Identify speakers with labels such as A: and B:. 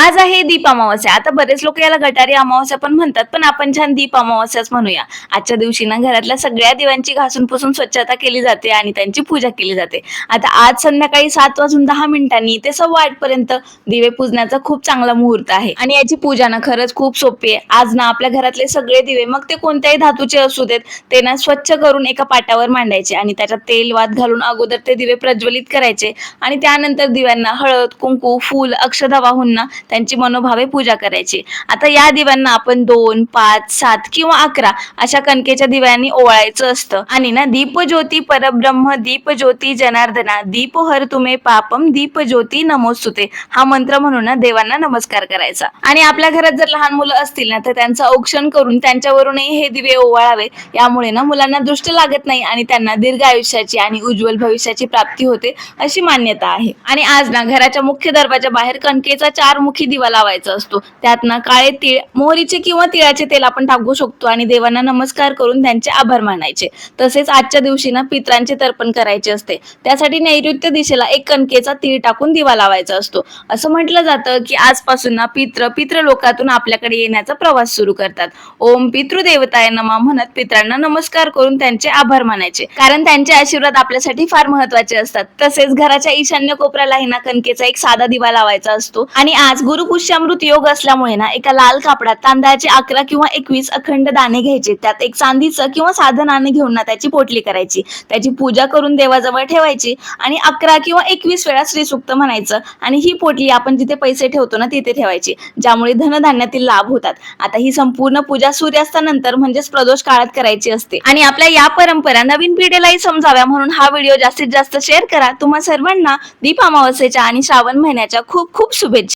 A: आज आहे दीप अमावस्या. आता बरेच लोक याला गटारी अमावस्या पण म्हणतात, पण आपण छान दीप अमावस्याच म्हणूया. आजच्या दिवशी ना घरातल्या सगळ्या दिव्यांची घासून पुसून स्वच्छता केली जाते आणि त्यांची पूजा केली जाते. आता आज संध्याकाळी 7:10 ते 7:15 पर्यंत दिवे पुजण्याचा खूप चांगला मुहूर्त आहे आणि याची पूजा ना खरंच खूप सोपी आहे. आज ना आपल्या घरातले सगळे दिवे, मग ते कोणत्याही धातूचे असू देत, ते ना स्वच्छ करून एका पाटावर मांडायचे आणि त्याच्यात तेल वात घालून अगोदर ते दिवे प्रज्वलित करायचे आणि त्यानंतर दिव्यांना हळद, कुंकू, फूल, अक्षदा वाहून ना त्यांची मनोभावे पूजा करायची. आता या दिव्यांना आपण 2, 5, 7 किंवा 11 अशा कणकेच्या दिव्यांनी ओवाळायचं असतं आणि ना दीप ज्योती परब्रह्म दीप ज्योती जनार्दना दीप हर तुमे पापम दीप ज्योती नमोस्तुते हा मंत्र म्हणून ना देवांना नमस्कार करायचा. आणि आपल्या घरात जर लहान मुलं असतील ना तर त्यांचं औक्षण करून त्यांच्यावरूनही हे दिवे ओवाळावे. यामुळे ना मुलांना दृष्ट लागत नाही आणि त्यांना दीर्घ आयुष्याची आणि उज्ज्वल भविष्याची प्राप्ती होते अशी मान्यता आहे. आणि आज ना घराच्या मुख्य दरवाजा बाहेर कणकेचा 4 मुखी दिवा लावायचा असतो. त्यात ना काळे तीळ, मोहरीचे किंवा तिळाचे तेल आपण टाकू शकतो आणि देवांना नमस्कार करून त्यांचे आभार मानायचे. तसेच आजच्या दिवशी ना पितरांचे तर्पण करायचे असते. त्यासाठी नैऋत्य दिशेला एक कणकेचा तीळ टाकून दिवा लावायचा असतो. असं म्हटलं जातं की आजपासून ना पितृ लोकातून आपल्याकडे येण्याचा प्रवास सुरू करतात. ओम पितृदेवताय नमः म्हणत पितरांना नमस्कार करून त्यांचे आभार मानायचे, कारण त्यांचे आशीर्वाद आपल्यासाठी फार महत्त्वाचे असतात. तसेच घराच्या ईशान्य कोपऱ्यालाही ना कणकेचा एक साधा दिवा लावायचा असतो. आणि आज गुरुपुष्यामृत योग असल्यामुळे ना एका लाल कापडात तांदळाचे 11 किंवा 21 अखंड दाणे घ्यायचे. त्यात एक चांदीचं किंवा साधं नाणं घेऊन ना त्याची पोटली करायची, त्याची पूजा करून देवाजवळ ठेवायची आणि 11 किंवा 21 वेळा श्रीसूक्त म्हणायचं आणि ही पोटली आपण जिथे पैसे ठेवतो ना तिथे ठेवायची, ज्यामुळे धनधान्यातील लाभ होतात. आता ही संपूर्ण पूजा सूर्यास्तानंतर म्हणजेच प्रदोष काळात करायची असते. आणि आपल्या या परंपरा नवीन पिढीलाही समजाव्या म्हणून हा व्हिडिओ जास्तीत जास्त शेअर करा. तुम्हा सर्वांना दीप अमावस्येच्या आणि श्रावण महिन्याच्या खूप खूप शुभेच्छा.